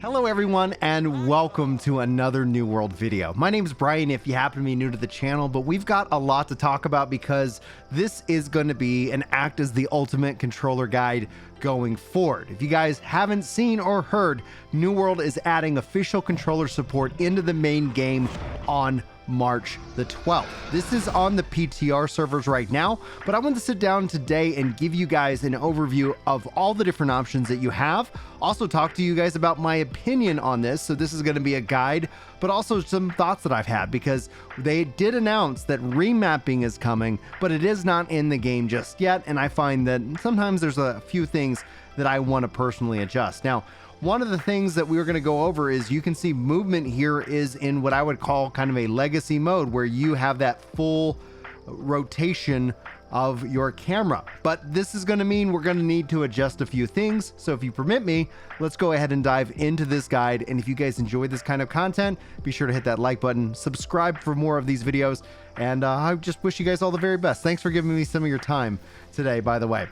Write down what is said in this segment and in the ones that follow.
Hello everyone and welcome to another New World video. My name is Brian if you happen to be new to the channel, but we've got a lot to talk about because this is going to be and act as the ultimate controller guide going forward. If you guys haven't seen or heard, New World is adding official controller support into the main game on March the 12th. This is on the PTR servers right now, but I want to sit down today and give you guys an overview of all the different options that you have. Also talk to you guys about my opinion on this. So this is going to be a guide, but also some thoughts that I've had because they did announce that remapping is coming, but it is not in the game just yet. And I find that sometimes there's a few things that I want to personally adjust. Now, one of the things that we were going to go over is you can see movement here is in what I would call kind of a legacy mode where you have that full rotation of your camera. But this is going to mean we're going to need to adjust a few things. So if you permit me, let's go ahead and dive into this guide. And if you guys enjoy this kind of content, be sure to hit that like button, subscribe for more of these videos. And I just wish you guys all the very best. Thanks for giving me some of your time today, by the way.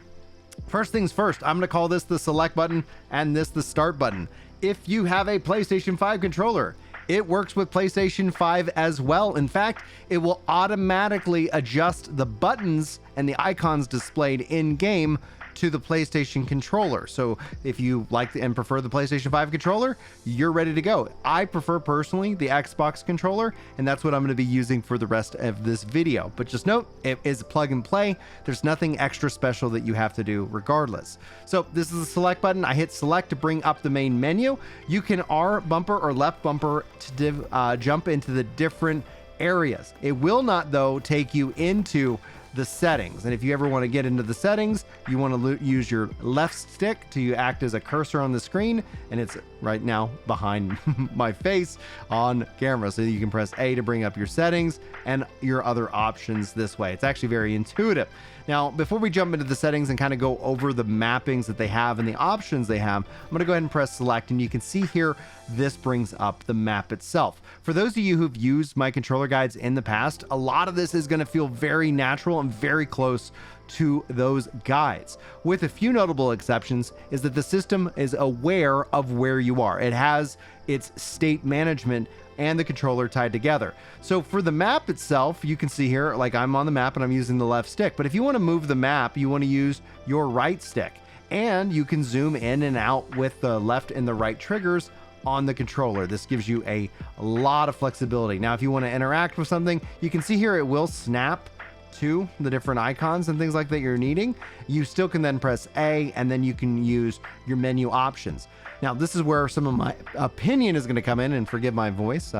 First things first, I'm going to call this the select button and this the start button. If you have a PlayStation 5 controller, it works with PlayStation 5 as well. In fact, it will automatically adjust the buttons and the icons displayed in game to the PlayStation controller. So if you like and prefer the PlayStation 5 controller, you're ready to go. I prefer personally the Xbox controller, and that's what I'm going to be using for the rest of this video. But just note, it is plug and play. There's nothing extra special that you have to do regardless. So this is the select button. I hit select to bring up the main menu. You can R bumper or left bumper to jump into the different areas. It will not, though, take you into the settings. And if you ever want to get into the settings, you want to use your left stick to act as a cursor on the screen, and it's right now behind my face on camera. So you can press A to bring up your settings and your other options this way. It's actually very intuitive. Now, before we jump into the settings and kind of go over the mappings that they have and the options they have, I'm going to go ahead and press select, and you can see here, this brings up the map itself. For those of you who've used my controller guides in the past, a lot of this is going to feel very natural and very close to those guides. With a few notable exceptions is that the system is aware of where you are. It has its state management and the controller tied together. So for the map itself, you can see here, like I'm on the map and I'm using the left stick. But if you want to move the map, you want to use your right stick. And you can zoom in and out with the left and the right triggers on the controller. This gives you a lot of flexibility. Now, if you want to interact with something, you can see here it will snap to the different icons and things like that you're needing. You still can then press A, and then you can use your menu options. Now, this is where some of my opinion is going to come in, and forgive my voice.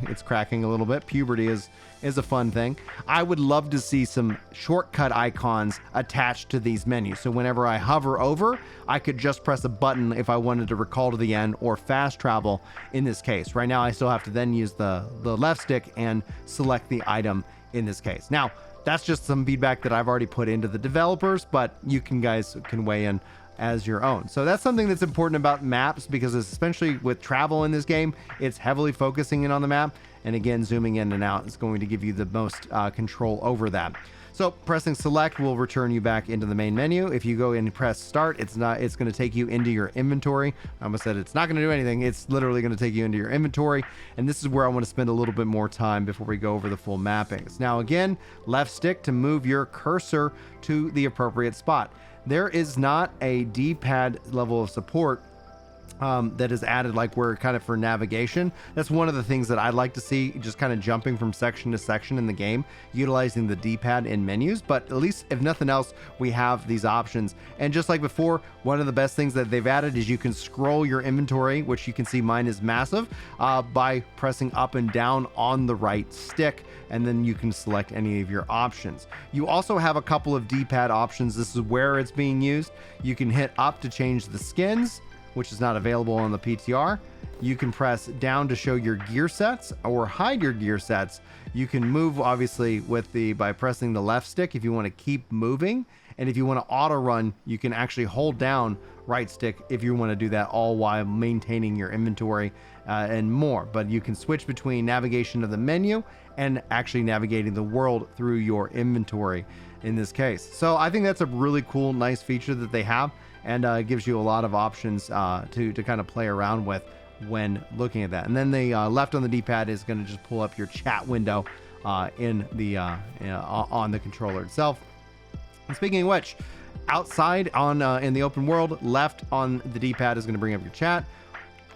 It's cracking a little bit. Puberty is a fun thing. I would love to see some shortcut icons attached to these menus. So whenever I hover over, I could just press a button if I wanted to recall to the end or fast travel in this case. Right now, I still have to then use the left stick and select the item in this case. Now, that's just some feedback that I've already put into the developers, but you guys can weigh in as your own. So that's something that's important about maps, because especially with travel in this game, it's heavily focusing in on the map. And again, zooming in and out is going to give you the most control over that. So pressing select will return you back into the main menu. If you go in and press start, it's going to take you into your inventory. I almost said it's not going to do anything. It's literally going to take you into your inventory. And this is where I want to spend a little bit more time before we go over the full mappings. Now, again, left stick to move your cursor to the appropriate spot. There is not a D-pad level of support that is added like we're kind of for navigation. That's one of the things that I'd like to see, just kind of jumping from section to section in the game, utilizing the D-pad in menus. But at least if nothing else, we have these options. And just like before, one of the best things that they've added is you can scroll your inventory, which you can see mine is massive, by pressing up and down on the right stick, and then you can select any of your options. You also have a couple of D-pad options. This is where it's being used. You can hit up to change the skins, which is not available on the PTR. You can press down to show your gear sets or hide your gear sets. You can move obviously by pressing the left stick if you want to keep moving. And if you want to auto run, you can actually hold down right stick if you want to do that, all while maintaining your inventory and more. But you can switch between navigation of the menu and actually navigating the world through your inventory in this case. So I think that's a really cool, nice feature that they have, and gives you a lot of options to kind of play around with when looking at that. And then the left on the D-pad is going to just pull up your chat window in the on the controller itself. And speaking of which, outside on in the open world, left on the D-pad is going to bring up your chat.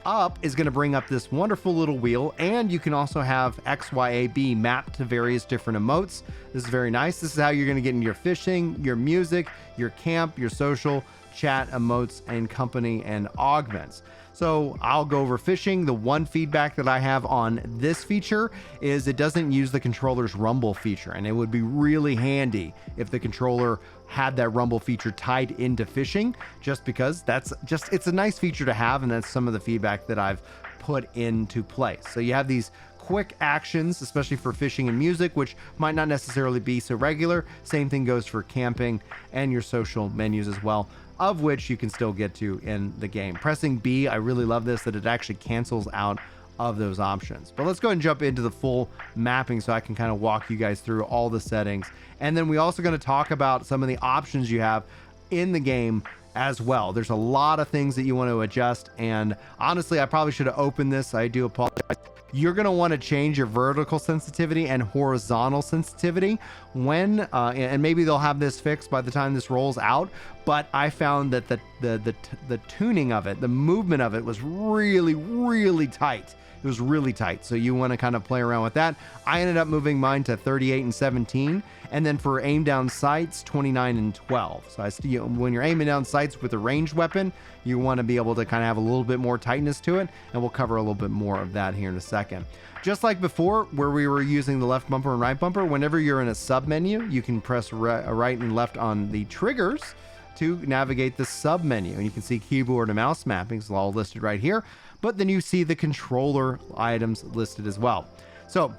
Up is going to bring up this wonderful little wheel, and you can also have X, Y, A, B mapped to various different emotes. This is very nice. This is how you're going to get into your fishing, your music, your camp, your social, chat, emotes, and company, and augments. So I'll go over fishing. The one feedback that I have on this feature is it doesn't use the controller's rumble feature, and it would be really handy if the controller had that rumble feature tied into fishing, just because it's a nice feature to have, and that's some of the feedback that I've put into place. So you have these quick actions, especially for fishing and music, which might not necessarily be so regular. Same thing goes for camping and your social menus as well, of which you can still get to in the game. Pressing B, I really love this, that it actually cancels out of those options. But let's go ahead and jump into the full mapping so I can kind of walk you guys through all the settings. And then we also going to talk about some of the options you have in the game as well. There's a lot of things that you want to adjust, and honestly, I probably should have opened this. I do apologize. You're going to want to change your vertical sensitivity and horizontal sensitivity when, and maybe they'll have this fixed by the time this rolls out, but I found that the tuning of it, the movement of it was really, really tight. It was really tight. So you want to kind of play around with that. I ended up moving mine to 38 and 17. And then for aim down sights, 29 and 12. So when you're aiming down sights with a ranged weapon, you want to be able to kind of have a little bit more tightness to it. And we'll cover a little bit more of that here in a second. Just like before, where we were using the left bumper and right bumper, whenever you're in a sub menu, you can press right and left on the triggers to navigate the sub menu. And you can see keyboard and mouse mappings all listed right here. But then you see the controller items listed as well. So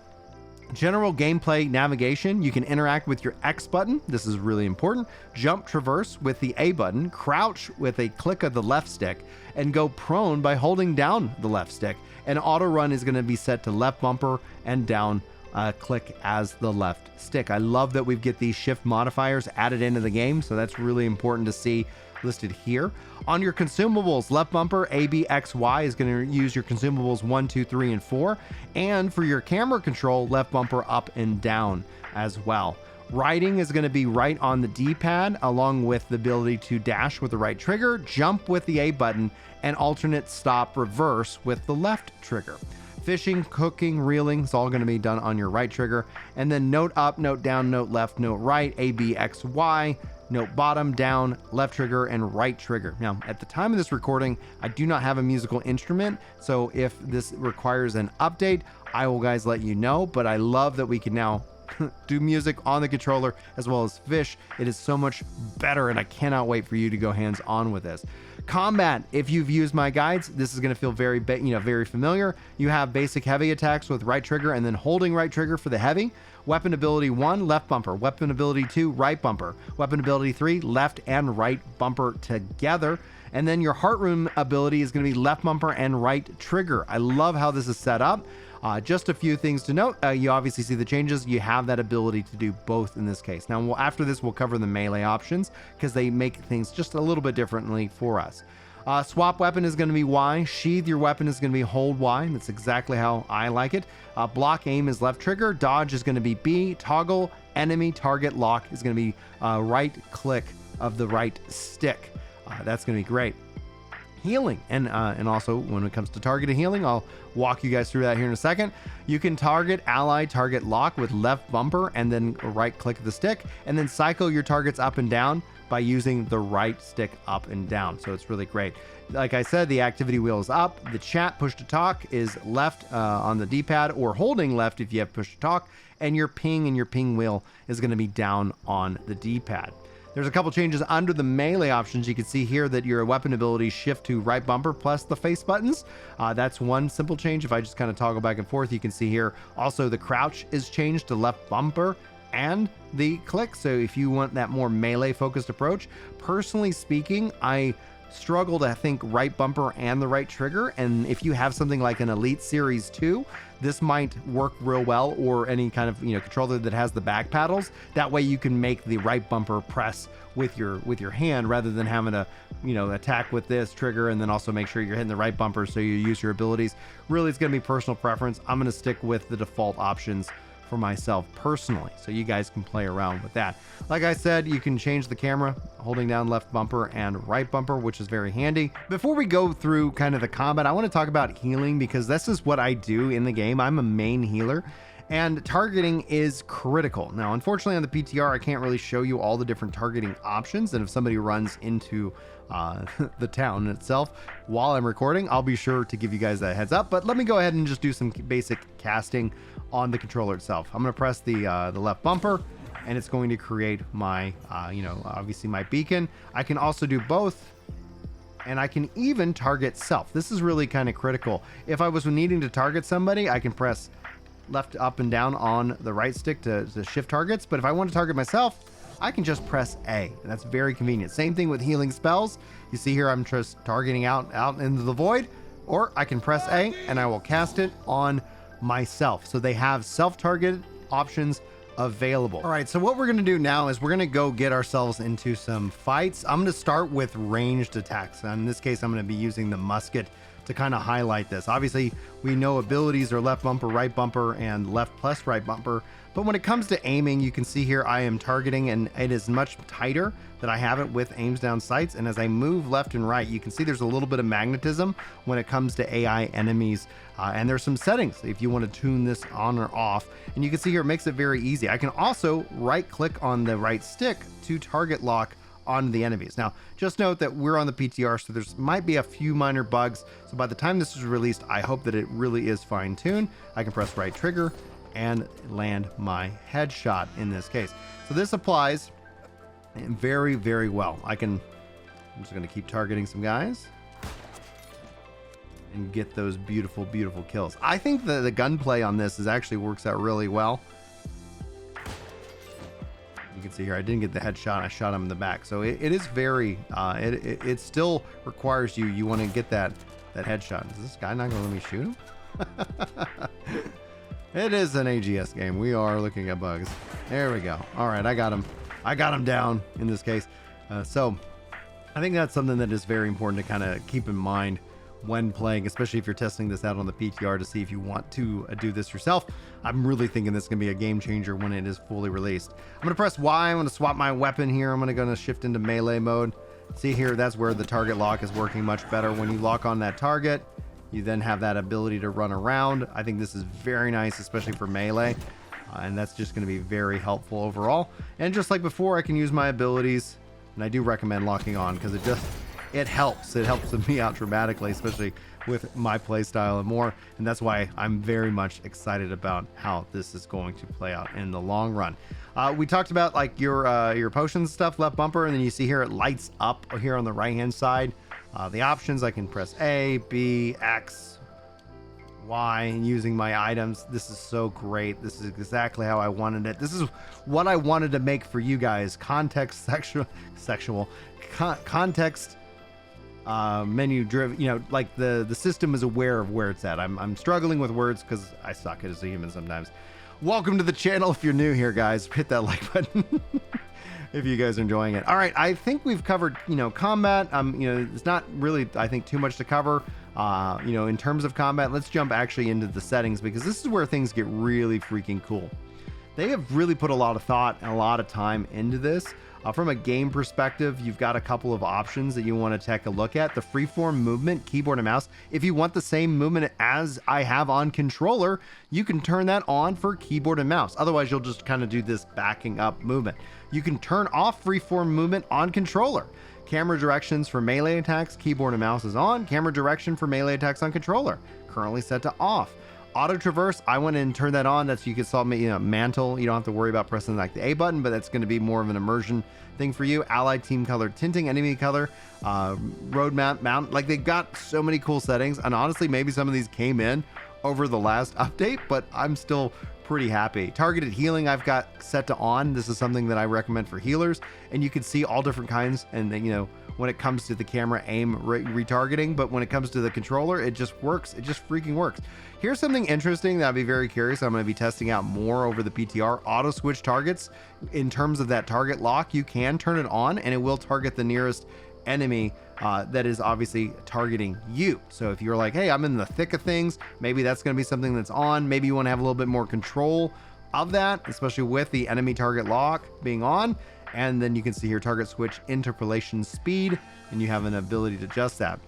general gameplay navigation, you can interact with your X button. This is really important. Jump traverse with the A button, crouch with a click of the left stick, and go prone by holding down the left stick. And auto run is going to be set to left bumper and down click as the left stick. I love that we get these shift modifiers added into the game, so that's really important to see listed here. On your consumables, left bumper A, B, X, Y is going to use your consumables 1, 2, 3, and 4. And for your camera control, left bumper up and down as well. Riding is going to be right on the D-pad, along with the ability to dash with the right trigger, jump with the A button, and alternate stop reverse with the left trigger. Fishing, cooking, reeling is all going to be done on your right trigger. And then note up, note down, note left, note right, A, B, X, Y, note bottom, down, left trigger, and right trigger. Now, at the time of this recording, I do not have a musical instrument, so if this requires an update, I will guys let you know, but I love that we can now do music on the controller as well as fish. It is so much better, and I cannot wait for you to go hands on with this. Combat, if you've used my guides, this is going to feel very very familiar. You have basic heavy attacks with right trigger and then holding right trigger for the heavy. Weapon ability 1, left bumper. Weapon ability 2, right bumper. Weapon ability 3, left and right bumper together. And then your heart room ability is going to be left bumper and right trigger. I love how this is set up. Just a few things to note. You obviously see the changes. You have that ability to do both in this case. Now, after this, we'll cover the melee options because they make things just a little bit differently for us. Swap weapon is going to be Y. Sheath your weapon is going to be hold Y. That's exactly how I like it. Block aim is left trigger. Dodge is going to be B. Toggle enemy target lock is going to be right click of the right stick. That's going to be great. Healing and also when it comes to targeted healing, I'll walk you guys through that here in a second. You can target ally target lock with left bumper and then right click of the stick, and then cycle your targets up and down by using the right stick up and down. So it's really great. Like I said, the activity wheel is up. The chat push to talk is left on the D-pad, or holding left if you have push to talk, and your ping wheel is going to be down on the D-pad. There's a couple changes under the melee options. You can see here that your weapon abilities shift to right bumper plus the face buttons. That's one simple change. If I just kind of toggle back and forth, you can see here also the crouch is changed to left bumper and the click. So if you want that more melee focused approach, personally speaking, I struggle to think right bumper and the right trigger. And if you have something like an Elite Series 2, this might work real well, or any kind of, you know, controller that has the back paddles. That way you can make the right bumper press with your hand, rather than having to, you know, attack with this trigger and then also make sure you're hitting the right bumper so you use your abilities. Really, it's going to be personal preference. I'm going to stick with the default options for myself personally, so you guys can play around with that. Like I said, you can change the camera holding down left bumper and right bumper, which is very handy. Before we go through kind of the combat, I want to talk about healing, because this is what I do in the game. I'm a main healer, and targeting is critical. Now, unfortunately on the PTR, I can't really show you all the different targeting options, and if somebody runs into the town itself while I'm recording, I'll be sure to give you guys that heads up. But let me go ahead and just do some basic casting on the controller itself. I'm going to press the left bumper, and it's going to create my, you know, obviously my beacon. I can also do both, and I can even target self. This is really kind of critical. If I was needing to target somebody, I can press left up and down on the right stick to shift targets. But if I want to target myself, I can just press A, and that's very convenient. Same thing with healing spells. You see here, I'm just targeting out into the void, or I can press A and I will cast it on myself. So they have self-targeted options available. All right, so what we're going to do now is we're going to go get ourselves into some fights. I'm going to start with ranged attacks. In this case, I'm going to be using the musket to kind of highlight this. Obviously, we know abilities are left bumper, right bumper, and left plus right bumper. But when it comes to aiming, you can see here I am targeting, and it is much tighter that I have it with aims down sights. And as I move left and right, you can see there's a little bit of magnetism when it comes to AI enemies. And there's some settings if you want to tune this on or off. And you can see here it makes it very easy. I can also right click on the right stick to target lock on the enemies. Now, just note that we're on the PTR, so there's might be a few minor bugs. So by the time this is released, I hope that it really is fine-tuned. I can press right trigger and land my headshot in this case. So this applies very, very well. I'm just going to keep targeting some guys and get those beautiful, beautiful kills. I think the gunplay on this actually works out really well. You can see here, I didn't get the headshot. I shot him in the back. So it is very, it still requires you want to get that headshot. Is this guy not going to let me shoot him? It is an AGS game. We are looking at bugs. There we go. All right, I got him. I got him down in this case. So I think that's something that is very important to kind of keep in mind when playing, especially if you're testing this out on the PTR to see if you want to do this yourself. I'm really thinking this is going to be a game changer when it is fully released. I'm going to press Y. I'm going to swap my weapon here. I'm going to shift into melee mode. See here, that's where the target lock is working much better. When you lock on that target, you then have that ability to run around. I think this is very nice, especially for melee. And that's just going to be very helpful overall. And just like before, I can use my abilities. And I do recommend locking on because it helps. It helps me out dramatically, especially with my play style and more. And that's why I'm very much excited about how this is going to play out in the long run. We talked about like your potions stuff, left bumper, and then you see here it lights up here on the right hand side. The options, I can press A, B, X, Y, and using my items. This is so great. This is exactly how I wanted it. This is what I wanted to make for you guys. Context context menu driven, you know, like the system is aware of where it's at. I'm struggling with words because I suck as a human sometimes. Welcome to the channel. If you're new here, guys, hit that like button if you guys are enjoying it. All right, I think we've covered, you know, combat. You know, it's not really, I think, too much to cover. You know, in terms of combat, let's jump actually into the settings, because this is where things get really freaking cool. They have really put a lot of thought and a lot of time into this. From a game perspective, you've got a couple of options that you want to take a look at. The freeform movement, keyboard and mouse. If you want the same movement as I have on controller, you can turn that on for keyboard and mouse. Otherwise, you'll just kind of do this backing up movement. You can turn off freeform movement on controller. Camera directions for melee attacks, keyboard and mouse is on. Camera direction for melee attacks on controller, currently set to off. Auto traverse, I went and turned that on. That's, you can solve me, you know, mantle. You don't have to worry about pressing like the A button, but that's going to be more of an immersion thing for you. Allied team color tinting, enemy color, road mount. Like, they've got so many cool settings, and honestly, maybe some of these came in over the last update, but I'm still pretty happy. Targeted healing I've got set to on. This is something that I recommend for healers, and you can see all different kinds, and you know, when it comes to the camera aim retargeting, but when it comes to the controller, it just works. It just freaking works. Here's something interesting that I'd be very curious. I'm going to be testing out more over the PTR. Auto switch targets. In terms of that target lock, you can turn it on and it will target the nearest enemy that is obviously targeting you. So if you're like, hey, I'm in the thick of things, maybe that's going to be something that's on. Maybe you want to have a little bit more control of that, especially with the enemy target lock being on. And then you can see here target switch interpolation speed, and you have an ability to adjust that.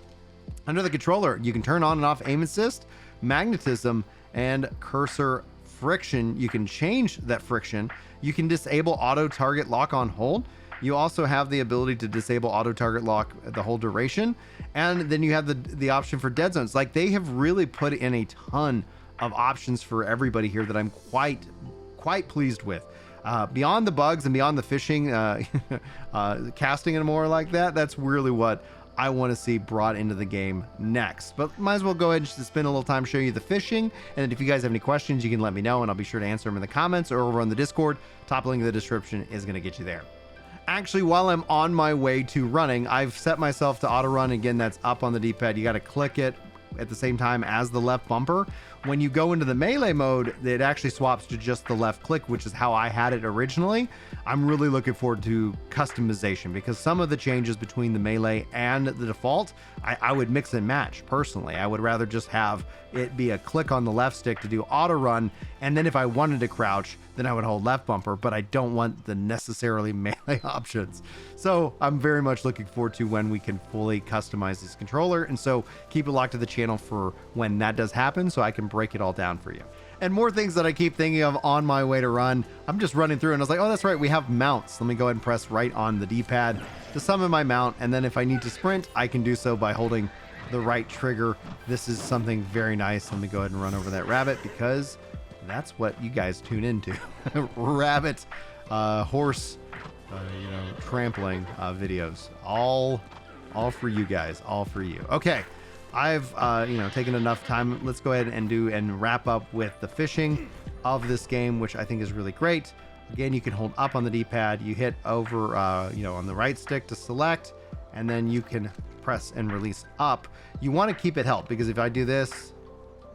Under the controller, you can turn on and off aim assist, magnetism, and cursor friction. You can change that friction. You can disable auto target lock on hold. You also have the ability to disable auto target lock the whole duration. And then you have the option for dead zones. Like, they have really put in a ton of options for everybody here that I'm quite pleased with. Beyond the bugs and beyond the fishing, casting and more like that, that's really what I want to see brought into the game next. But might as well go ahead and just spend a little time showing you the fishing. And if you guys have any questions, you can let me know and I'll be sure to answer them in the comments or over on the Discord. Top link in the description is going to get you there. Actually, while I'm on my way to running, I've set myself to auto run. Again, that's up on the D-pad. You got to click it at the same time as the left bumper. When you go into the melee mode, it actually swaps to just the left click, which is how I had it originally. I'm really looking forward to customization because some of the changes between the melee and the default, I would mix and match personally. I would rather just have it be a click on the left stick to do auto run, and then if I wanted to crouch, then I would hold left bumper, but I don't want the necessarily melee options. So I'm very much looking forward to when we can fully customize this controller, and so keep it locked to the channel for when that does happen so I can break it all down for you. And more things that I keep thinking of on my way to run. I'm just running through and I was like, oh, that's right, we have mounts. Let me go ahead and press right on the D-pad to summon my mount, and then if I need to sprint, I can do so by holding the right trigger. This is something very nice. Let me go ahead and run over that rabbit because that's what you guys tune into. Rabbit, horse, trampling videos. All for you guys, all for you. Okay, I've taken enough time. Let's go ahead and wrap up with the fishing of this game, which I think is really great. Again, you can hold up on the D-pad, you hit over on the right stick to select, and then you can press and release up. You want to keep it held because if I do this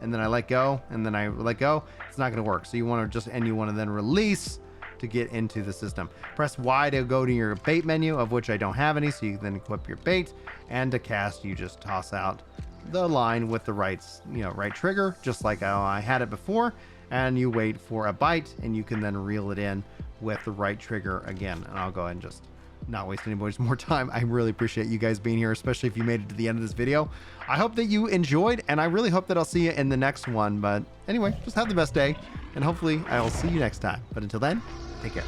and then I let go and then I let go, it's not going to work. So you want to then release to get into the system. Press Y to go to your bait menu, of which I don't have any, so you can then equip your bait, and to cast you just toss out the line with the right trigger, just like how I had it before, and you wait for a bite and you can then reel it in with the right trigger again. And I'll go ahead and just not waste anybody's more time. I really appreciate you guys being here, especially if you made it to the end of this video. I hope that you enjoyed, and I really hope that I'll see you in the next one. But anyway, just have the best day, and hopefully I'll see you next time. But until then, take care.